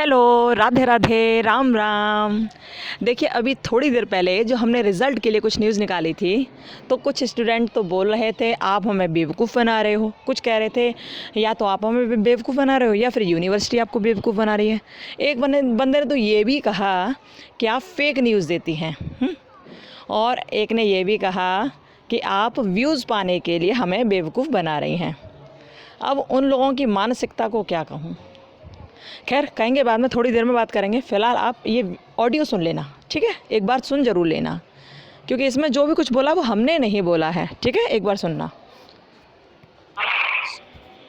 Hello, Radhe Radhe, Ram Ram. देखिए, अभी थोड़ी देर पहले जो हमने रिज़ल्ट के लिए कुछ न्यूज़ निकाली थी, तो कुछ स्टूडेंट तो बोल रहे थे आप हमें बेवकूफ़ बना रहे हो, कुछ कह रहे थे या तो आप हमें बेवकूफ़ बना रहे हो या फिर यूनिवर्सिटी आपको बेवकूफ़ बना रही है। एक बंदे ने तो ये भी कहा कि आप फेक न्यूज़ देती हैं। और एक ने ये भी कहा कि आप व्यूज़ पाने के लिए हमें बेवकूफ़ बना रही हैं। अब उन लोगों की मानसिकता को क्या कहूँ। खैर, कहेंगे बाद में, थोड़ी देर में बात करेंगे। फ़िलहाल आप ये ऑडियो सुन लेना, ठीक है? एक बार सुन ज़रूर लेना, क्योंकि इसमें जो भी कुछ बोला वो हमने नहीं बोला है, ठीक है? एक बार सुनना।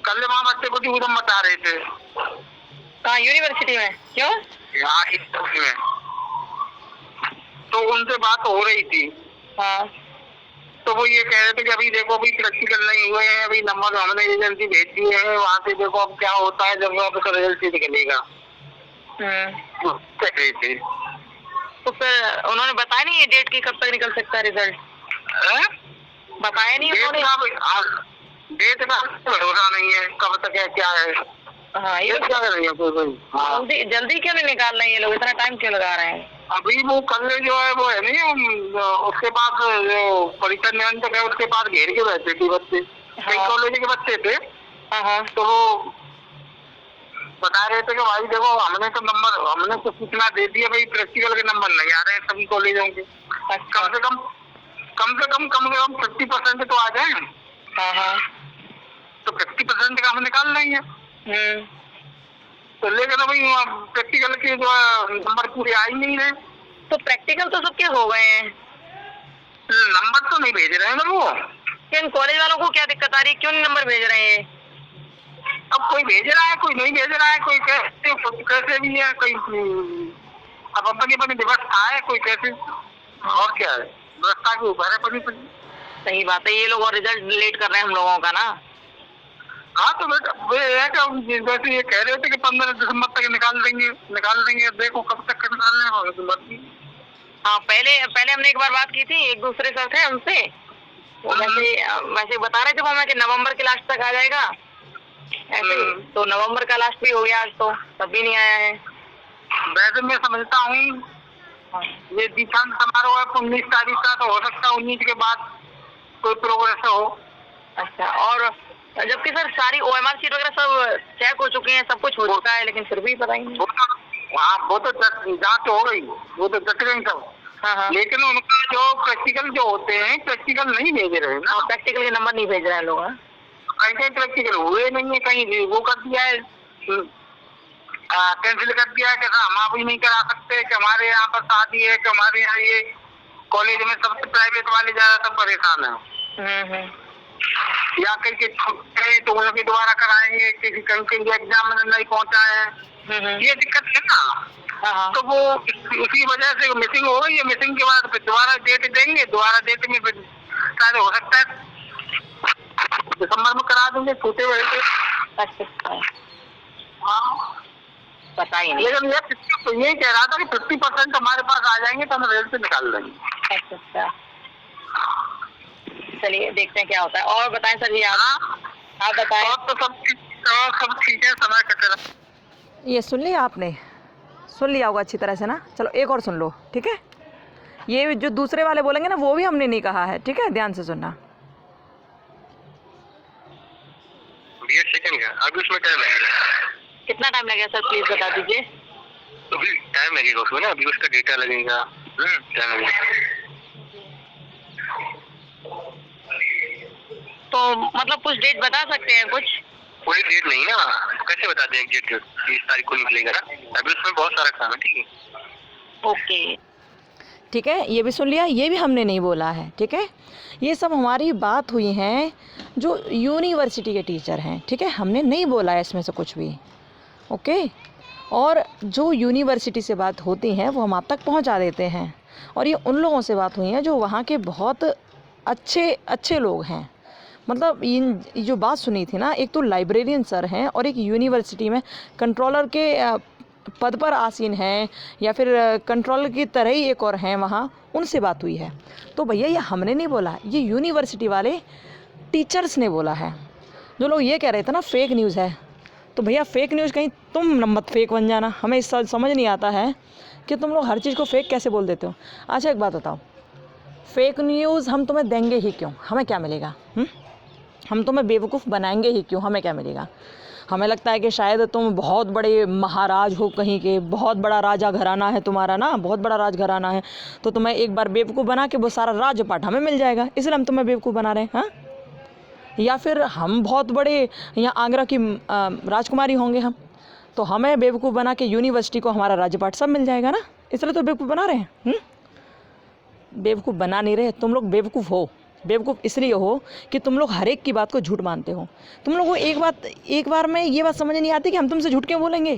कल वहाँ बच्चे को उधम बता रहे थे। कहाँ? यूनिवर्सिटी में? क्यों? यहाँ इस स्कूल में तो उनसे बात हो रही थी। हाँ, तो वो ये कह रहे थे कि अभी देखो, अभी प्रैक्टिकल नहीं हुए हैं, अभी नंबर हमने एजेंसी भेज दिए हैं, वहाँ से देखो अब क्या होता है, जब वहाँ पे रिजल्ट निकलेगा। वो कह रहे थे। तो फिर उन्होंने बताया नहीं ये डेट की कब तक निकल सकता है रिजल्ट? बताया नहीं उन्होंने? डेट का भरोसा नहीं है, कब तक है क्या है। हाँ, ये क्या कर रही है कोई। हाँ, जल्दी क्यों नहीं निकाल रहे हैं ये लोग? इतना टाइम क्यों लगा रहे हैं? अभी वो कल जो है वो है नहीं, उसके पास जो परीक्षा नियंत्रक है उसके पास घेर के बैठे थे बच्चे। कई कॉलेज के बच्चे थे। हाँ, तो वो बता रहे थे कि भाई देखो, हमने तो सूचना दे दी है भाई, प्रैक्टिकल के नंबर नहीं आ रहे हैं सभी कॉलेजों के। कम से कम 50% तो आ जाए। हाँ, तो 50% का हम निकाल लेंगे। तो लेकिन अभी प्रैक्टिकल के जो नंबर पूरे आ ही नहीं रहे। तो प्रैक्टिकल तो सबके हो गए हैं, नंबर तो नहीं भेज रहे हैं ना वो। इन कॉलेज वालों को क्या दिक्कत आ रही है? क्यों नहीं नंबर भेज रहे हैं? अब कोई भेज रहा है, कोई नहीं भेज रहा है, कोई कैसे भी है, कोई अब अपनी व्यवस्था है, कोई कैसे। और क्या है, व्यवस्था के ऊपर है अपनी। सही बात है, ये लोग और रिजल्ट लेट कर रहे हैं हम लोगों का ना। हाँ, तो जैसे ये कह रहे थे कि 15 दिसंबर तक निकाल देंगे। देखो कब तक निकालने होगा। हाँ, पहले हमने एक बार बात की थी, एक दूसरे सर थे उनसे, वो वैसे बता रहे थे हमें कि नवंबर के लास्ट तक आ जाएगा ऐसे। तो नवंबर का लास्ट भी हो गया आज, तो तब भी नहीं आया है। वैसे मैं समझता हूँ ये दीक्षांत समारोह है 19 तारीख का, तो हो सकता है 19 के बाद कोई प्रोग्रेस हो। अच्छा, और जबकि सर सारी OMR सीट वगैरह सब चेक हो चुकी हैं, सब कुछ हो चुका है, लेकिन फिर भी पता ही नहीं। हाँ, वो तो जांच हो गई, वो तो जट गई सब। हाँ, लेकिन उनका जो प्रैक्टिकल जो होते हैं, प्रैक्टिकल नहीं भेज रहे ना। प्रैक्टिकल के नंबर नहीं भेज रहे हैं लोग। कहीं प्रैक्टिकल हुए नहीं है, कहीं वो कर दिया है, कैंसिल कर दिया है कि हम अभी नहीं करा सकते, कि हमारे यहाँ पर शादी है, कि हमारे यहाँ ये कॉलेज में सबसे प्राइवेट वाले ज्यादातर परेशान है। या कहीं के छुट्टे तो उनके दोबारा कराएंगे, किसी कहीं एग्जाम में नहीं पहुंचा है, ये दिक्कत है ना। तो वो उसी वजह से मिसिंग हो गई है। मिसिंग के बाद फिर दोबारा डेट देंगे, दोबारा डेट में फिर शायद हो सकता है दिसंबर में करा देंगे, छूटे हुए थे। हाँ, पता ही नहीं। लेकिन ये कह रहा था कि 50% हमारे पास आ जाएंगे तो हम रेल से निकाल देंगे। अच्छा, चलिए देखते हैं क्या होता है। और बताएं सर जी, आप बताएं। और तो सब ठीक है, समय कट रहा। ये सुन लिया आपने? सुन लिया होगा अच्छी तरह से ना? चलो एक और सुन लो, ठीक है? ये जो दूसरे वाले बोलेंगे ना, वो भी हमने नहीं कहा है, ठीक है? ध्यान से सुनना। सेकंड अभी उसमें टाइम लगेगा। कितना टाइम लगेगा सर, प्लीज बता दीजिए। अभी टाइम लगेगा उसमें ना, अभी उसका डेटा लगेगा, टाइम लगेगा। तो मतलब कुछ डेट बता सकते हैं? कुछ कोई डेट नहीं ना, कैसे बता दें डेट? 30 तारीख को निकलेगा ना, अभी उसमें बहुत सारा काम है। ठीक है, ओके, ठीक है? ये भी सुन लिया, ये भी हमने नहीं बोला है, ठीक है? ये सब हमारी बात हुई हैं जो यूनिवर्सिटी के टीचर हैं, ठीक है? हमने नहीं बोला है इसमें से कुछ भी, ओके? और जो यूनिवर्सिटी से बात होती हैं वो हम आप तक पहुंचा देते हैं, और ये उन लोगों से बात हुई हैं जो वहाँ के बहुत अच्छे लोग हैं। मतलब ये जो बात सुनी थी ना, एक तो लाइब्रेरियन सर हैं और एक यूनिवर्सिटी में कंट्रोलर के पद पर आसीन हैं, या फिर कंट्रोलर की तरह ही एक और हैं वहाँ, उनसे बात हुई है। तो भैया ये हमने नहीं बोला, ये यूनिवर्सिटी वाले टीचर्स ने बोला है। जो लोग ये कह रहे थे ना फेक न्यूज़ है, तो भैया फेक न्यूज़ कहीं तुम नंबर फेक बन जाना। हमें इस समझ नहीं आता है कि तुम लोग हर चीज़ को फेक कैसे बोल देते हो। अच्छा एक बात बताओ, फेक न्यूज़ हम तुम्हें देंगे ही क्यों, हमें क्या मिलेगा? हम तुम्हें बेवकूफ़ बनाएंगे ही क्यों, हमें क्या मिलेगा? हमें लगता है कि शायद तुम बहुत बड़े महाराज हो कहीं के, बहुत बड़ा राजा घराना है तुम्हारा ना, बहुत बड़ा राज घराना है, तो तुम्हें एक बार बेवकूफ़ बना के वो सारा राजपाट हमें मिल जाएगा, इसलिए हम तुम्हें बेवकूफ़ बना रहे हैं। हाँ, या फिर हम बहुत बड़े यहाँ आगरा की राजकुमारी होंगे हम, तो हमें बेवकूफ़ बना के यूनिवर्सिटी को हमारा राजपाट सब मिल जाएगा ना, इसलिए तो बेवकूफ़ बना रहे हैं। बेवकूफ़ बना नहीं रहे, तुम लोग बेवकूफ़ हो। बेवकूफ़ इसलिए हो कि तुम लोग हर एक की बात को झूठ मानते हो। तुम लोगों को एक बार में ये बात समझ नहीं आती कि हम तुमसे झूठ क्यों बोलेंगे।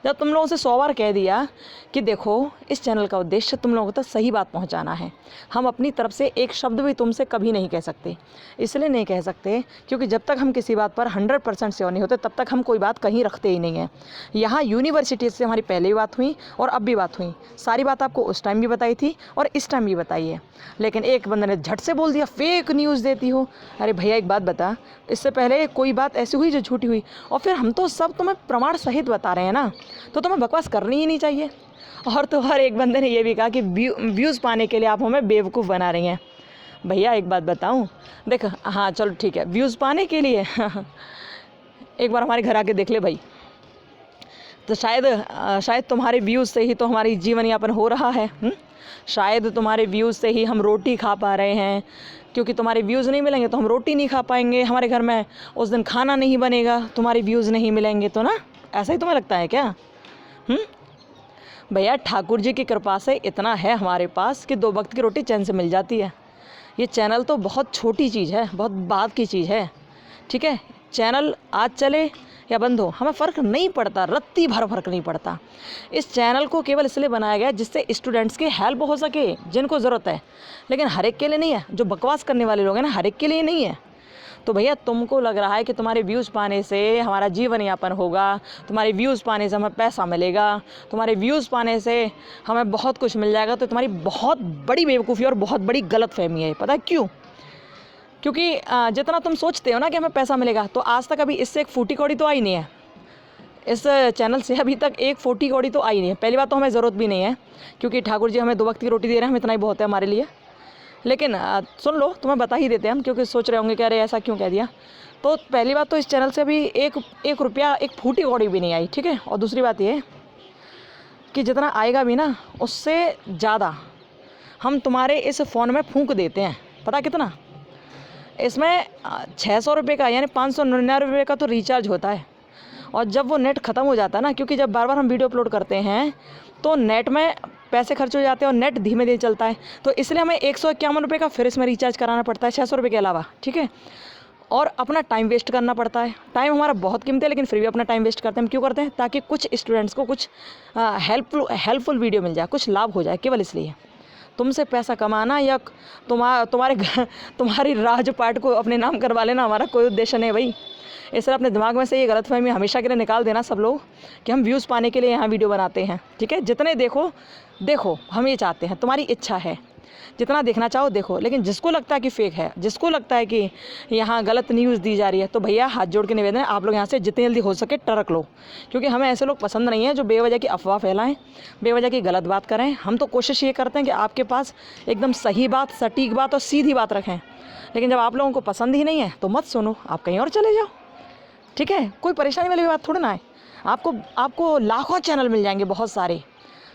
जब तुम लोगों से 100 बार कह दिया कि देखो इस चैनल का उद्देश्य तुम लोगों तक सही बात पहुंचाना है, हम अपनी तरफ से एक शब्द भी तुमसे कभी नहीं कह सकते। इसलिए नहीं कह सकते क्योंकि जब तक हम किसी बात पर 100% श्योर नहीं होते तब तक हम कोई बात कहीं रखते ही नहीं हैं। यहाँ यूनिवर्सिटी से हमारी पहले भी बात हुई और अब भी बात हुई, सारी बात आपको उस टाइम भी बताई थी और इस टाइम भी बताई है, लेकिन एक बंदे ने झट से बोल दिया फेक न्यूज़ देती हो। अरे भैया एक बात बता, इससे पहले कोई बात ऐसी हुई जो झूठी हुई? और फिर हम तो सब तुम्हें प्रमाण सहित बता रहे हैं ना, तो तुम्हें बकवास करनी ही नहीं चाहिए। और तो हर एक बंदे ने ये भी कहा कि व्यूज़ पाने के लिए आप हमें बेवकूफ़ बना रही हैं। भैया एक बात बताऊं, देख, हाँ चलो ठीक है, व्यूज़ पाने के लिए एक बार हमारे घर आके देख ले भाई, तो शायद तुम्हारे व्यूज़ से ही तो हमारी जीवन यापन हो रहा है। शायद तुम्हारे व्यूज़ से ही हम रोटी खा पा रहे हैं, क्योंकि तुम्हारे व्यूज़ नहीं मिलेंगे तो हम रोटी नहीं खा पाएंगे, हमारे घर में उस दिन खाना नहीं बनेगा, तुम्हारे व्यूज़ नहीं मिलेंगे तो ना। ऐसा ही तुम्हें लगता है क्या? भैया ठाकुर जी की कृपा से इतना है हमारे पास कि 2 वक्त की रोटी चैन से मिल जाती है। ये चैनल तो बहुत छोटी चीज़ है, बहुत बाद की चीज़ है, ठीक है। चैनल आज चले या बंद हो हमें फ़र्क नहीं पड़ता, रत्ती भर फ़र्क नहीं पड़ता। इस चैनल को केवल इसलिए बनाया गया जिससे स्टूडेंट्स की हेल्प हो सके जिनको ज़रूरत है, लेकिन हर एक के लिए नहीं है। जो बकवास करने वाले लोग हैं ना, हर एक के लिए नहीं है। तो भैया तुमको लग रहा है कि तुम्हारे व्यूज़ पाने से हमारा जीवन यापन होगा, तुम्हारे व्यूज़ पाने से हमें पैसा मिलेगा, तुम्हारे व्यूज़ पाने से हमें बहुत कुछ मिल जाएगा, तो तुम्हारी बहुत बड़ी बेवकूफ़ी और बहुत बड़ी गलतफहमी है। पता है क्यों? क्योंकि जितना तुम सोचते हो ना कि हमें पैसा मिलेगा, तो आज तक अभी इससे एक फूटी कौड़ी तो आई नहीं है। इस चैनल से अभी तक एक फूटी कौड़ी तो आई नहीं है। पहली बात तो हमें ज़रूरत भी नहीं है, क्योंकि ठाकुर जी हमें 2 वक्त की रोटी दे रहे हैं, हम इतना ही बहुत है हमारे लिए। लेकिन सुन लो, तुम्हें बता ही देते हैं हम, क्योंकि सोच रहे होंगे कि अरे ऐसा क्यों कह दिया। तो पहली बात तो इस चैनल से अभी एक रुपया, एक फूटी कौड़ी भी नहीं आई, ठीक है। और दूसरी बात ये कि जितना आएगा भी ना, उससे ज़्यादा हम तुम्हारे इस फ़ोन में फूंक देते हैं। पता कितना? इसमें 600 रुपये का यानी 599 रुपये का तो रिचार्ज होता है, और जब वो नेट ख़त्म हो जाता है ना, क्योंकि जब बार बार हम वीडियो अपलोड करते हैं तो नेट में पैसे खर्च हो जाते हैं और नेट धीमे धीमे चलता है, तो इसलिए हमें 151 रुपये का फिर इसमें रिचार्ज कराना पड़ता है 600 रुपये के अलावा, ठीक है। और अपना टाइम वेस्ट करना पड़ता है। टाइम हमारा बहुत कीमती है, लेकिन फिर भी अपना टाइम वेस्ट करते हैं। हम क्यों करते हैं? ताकि कुछ स्टूडेंट्स को कुछ हेल्पफुल वीडियो मिल जाए, कुछ लाभ हो जाए, केवल इसलिए। तुमसे पैसा कमाना या तुम्हारी राजपाट को अपने नाम करवा लेना हमारा कोई उद्देश्य नहीं भाई। इसलिए अपने दिमाग में से ये गलतफहमी हमेशा के लिए निकाल देना सब लोग कि हम व्यूज़ पाने के लिए यहाँ वीडियो बनाते हैं, ठीक है। जितने देखो हम ये चाहते हैं, तुम्हारी इच्छा है, जितना देखना चाहो देखो, लेकिन जिसको लगता है कि फेक है, जिसको लगता है कि यहाँ गलत न्यूज़ दी जा रही है, तो भैया हाथ जोड़ के निवेदन है, आप लोग यहाँ से जितनी जल्दी हो सके टरक लो, क्योंकि हमें ऐसे लोग पसंद नहीं है जो बेवजह की अफवाह फैलाएं, बेवजह की गलत बात करें। हम तो कोशिश ये करते हैं कि आपके पास एकदम सही बात, सटीक बात और सीधी बात रखें, लेकिन जब आप लोगों को पसंद ही नहीं है तो मत सुनो, आप कहीं और चले जाओ, ठीक है। कोई परेशानी वाली बात थोड़ी ना है। आपको लाखों चैनल मिल जाएंगे, बहुत सारे।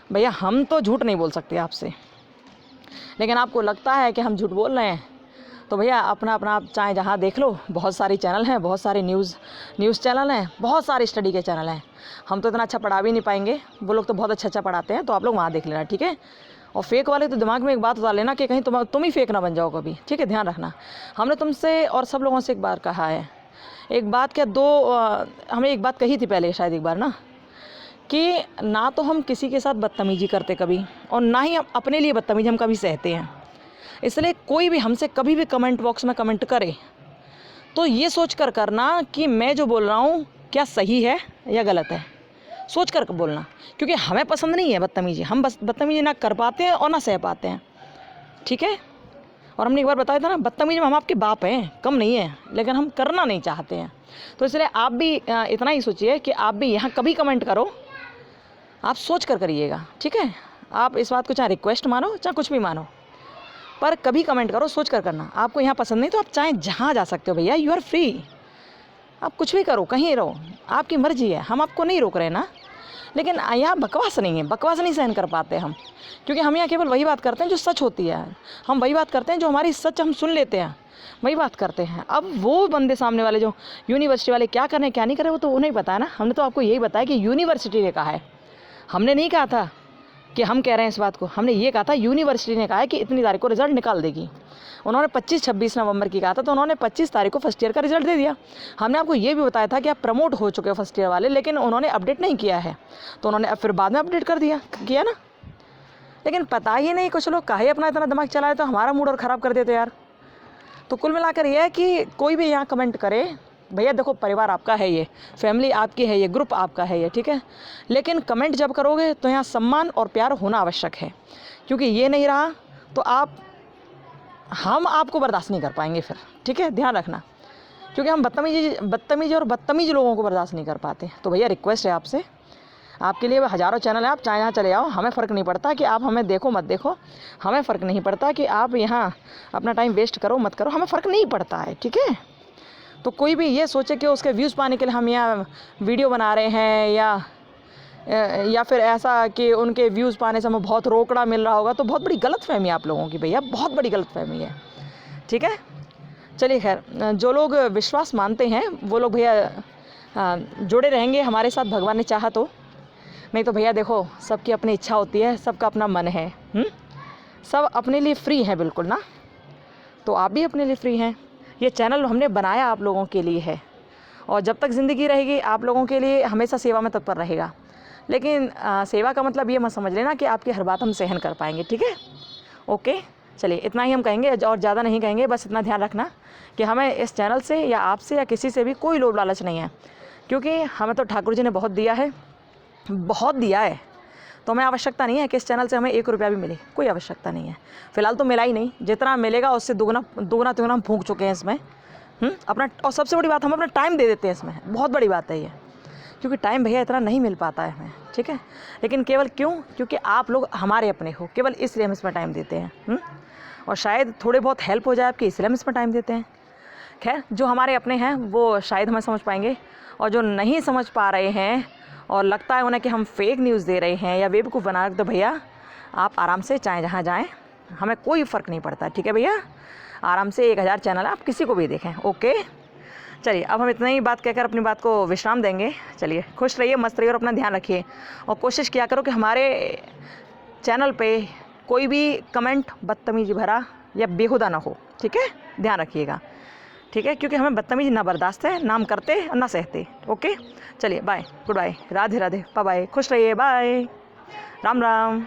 भैया हम तो झूठ नहीं बोल सकते आपसे, लेकिन आपको लगता है कि हम झूठ बोल रहे हैं, तो भैया अपना आप चाहे जहाँ देख लो, बहुत सारे चैनल हैं, बहुत सारे न्यूज़ चैनल हैं, बहुत सारे स्टडी के चैनल हैं। हम तो इतना अच्छा पढ़ा भी नहीं पाएंगे, वो लोग तो बहुत अच्छा पढ़ाते हैं, तो आप लोग वहाँ देख लेना, ठीक है। और फेक वाले तो दिमाग में एक बात उतार लेना कि कहीं तुम ही फेक ना बन जाओ कभी, ठीक है, ध्यान रखना। हमने तुमसे और सब लोगों से एक बार कहा है, एक बात क्या हमें एक बात कही थी पहले शायद एक बार ना, कि ना तो हम किसी के साथ बदतमीजी करते कभी, और ना ही अपने लिए बदतमीजी हम कभी सहते हैं। इसलिए कोई भी हमसे कभी भी कमेंट बॉक्स में कमेंट करे तो ये सोच कर करना कि मैं जो बोल रहा हूँ क्या सही है या गलत है, सोच कर बोलना, क्योंकि हमें पसंद नहीं है बदतमीजी। हम बस बदतमीजी ना कर पाते हैं और ना सह पाते हैं, ठीक है। और हमने एक बार बताया था ना, बदतमीज में हम आपके बाप हैं, कम नहीं है, लेकिन हम करना नहीं चाहते हैं। तो इसलिए आप भी इतना ही सोचिए कि आप भी यहाँ कभी कमेंट करो, आप सोच कर करिएगा, ठीक है। आप इस बात को चाहे रिक्वेस्ट मानो चाहे कुछ भी मानो, पर कभी कमेंट करो, सोच कर करना। आपको यहाँ पसंद नहीं तो आप चाहे जहाँ जा सकते हो भैया, यू आर फ्री, आप कुछ भी करो, कहीं रहो, आपकी मर्जी है, हम आपको नहीं रोक रहे ना। लेकिन यहाँ बकवास नहीं है, बकवास नहीं सहन कर पाते हम, क्योंकि हम यहाँ केवल वही बात करते हैं जो सच होती है। हम वही बात करते हैं जो हमारी सच हम सुन लेते हैं, वही बात करते हैं। अब वो बंदे सामने वाले जो यूनिवर्सिटी वाले क्या कर रहे हैं क्या नहीं कर रहे, वो तो उन्हें पता है ना। हमने तो आपको यही बताया कि यूनिवर्सिटी ने कहा है, हमने नहीं कहा था कि हम कह रहे हैं इस बात को, हमने ये कहा था यूनिवर्सिटी ने कहा है कि इतनी तारीख को रिजल्ट निकाल देगी। उन्होंने 25-26 नवंबर की कहा था, तो उन्होंने 25 तारीख को फर्स्ट ईयर का रिजल्ट दे दिया। हमने आपको ये भी बताया था कि आप प्रमोट हो चुके हो फर्स्ट ईयर वाले, लेकिन उन्होंने अपडेट नहीं किया है, तो उन्होंने अब फिर बाद में अपडेट कर दिया, किया ना। लेकिन पता ही नहीं, कुछ लोग काहे अपना इतना दिमाग चलाए, तो हमारा मूड और ख़राब कर देते यार। तो कुल मिलाकर ये है कि कोई भी यहाँ कमेंट करे, भैया देखो परिवार आपका है, ये फैमिली आपकी है, ये ग्रुप आपका है ये, ठीक है। लेकिन कमेंट जब करोगे तो यहाँ सम्मान और प्यार होना आवश्यक है, क्योंकि ये नहीं रहा तो हम आपको बर्दाश्त नहीं कर पाएंगे फिर, ठीक है, ध्यान रखना। क्योंकि हम बदतमीजी और बदतमीज लोगों को बर्दाश्त नहीं कर पाते। तो भैया रिक्वेस्ट है आपसे, आपके लिए हज़ारों चैनल है, आप चाहे यहाँ चले आओ, हमें फ़र्क नहीं पड़ता कि आप हमें देखो मत देखो, हमें फ़र्क नहीं पड़ता कि आप यहाँ अपना टाइम वेस्ट करो मत करो, हमें फ़र्क नहीं पड़ता है, ठीक है। तो कोई भी ये सोचे कि उसके व्यूज़ पाने के लिए हम यहाँ वीडियो बना रहे हैं, या फिर ऐसा कि उनके व्यूज़ पाने से हमें बहुत रोकड़ा मिल रहा होगा, तो बहुत बड़ी गलतफहमी है आप लोगों की भैया, बहुत बड़ी गलतफहमी है, ठीक है। चलिए खैर, जो लोग विश्वास मानते हैं वो लोग भैया जुड़े रहेंगे हमारे साथ, भगवान ने चाहा तो। नहीं तो भैया देखो, सबकी अपनी इच्छा होती है, सबका अपना मन है, सब अपने लिए फ्री है बिल्कुल ना। तो आप भी अपने लिए फ्री हैं। ये चैनल हमने बनाया आप लोगों के लिए है, और जब तक ज़िंदगी रहेगी आप लोगों के लिए हमेशा सेवा में तत्पर रहेगा। लेकिन सेवा का मतलब ये मत समझ लेना कि आपकी हर बात हम सहन कर पाएंगे, ठीक है। ओके, चलिए इतना ही हम कहेंगे और ज़्यादा नहीं कहेंगे। बस इतना ध्यान रखना कि हमें इस चैनल से या आपसे या किसी से भी कोई लोभ लालच नहीं है, क्योंकि हमें तो ठाकुर जी ने बहुत दिया है, बहुत दिया है। तो हमें आवश्यकता नहीं है कि इस चैनल से हमें 1 रुपया भी मिले, कोई आवश्यकता नहीं है। फ़िलहाल तो मिला ही नहीं, जितना मिलेगा उससे दुगना तिगुना हम फूंक चुके हैं इसमें अपना। और सबसे बड़ी बात, हम अपना टाइम दे देते हैं इसमें, बहुत बड़ी बात है ये, क्योंकि टाइम भैया इतना नहीं मिल पाता है हमें, ठीक है। लेकिन केवल क्यों? क्योंकि आप लोग हमारे अपने हो, केवल इसलिए हम इसमें टाइम देते हैं। और शायद थोड़े बहुत हेल्प हो जाए आपकी, इसलिए हम इसमें टाइम देते हैं। खैर, जो हमारे अपने हैं वो शायद हमें समझ पाएंगे, और जो नहीं समझ पा रहे हैं और लगता है उन्हें कि हम फेक न्यूज़ दे रहे हैं या बेवकूफ़ बना रहे, तो भैया आप आराम से चाहे जहाँ जाएँ, हमें कोई फ़र्क नहीं पड़ता, ठीक है भैया। आराम से 1000 चैनल है, आप किसी को भी देखें, ओके। चलिए अब हम इतना ही बात कहकर अपनी बात को विश्राम देंगे। चलिए खुश रहिए, मस्त रहिए और अपना ध्यान रखिए, और कोशिश किया करो कि हमारे चैनल पे कोई भी कमेंट बदतमीजी भरा या बेहुदा ना हो, ठीक है, ध्यान रखिएगा, ठीक है। क्योंकि हमें बदतमीजी ना बर्दाश्त है, ना हम करते और ना सहते, ओके। चलिए bye, goodbye, Radhe Radhe, bye, खुश रहिए, बाय, राम राम।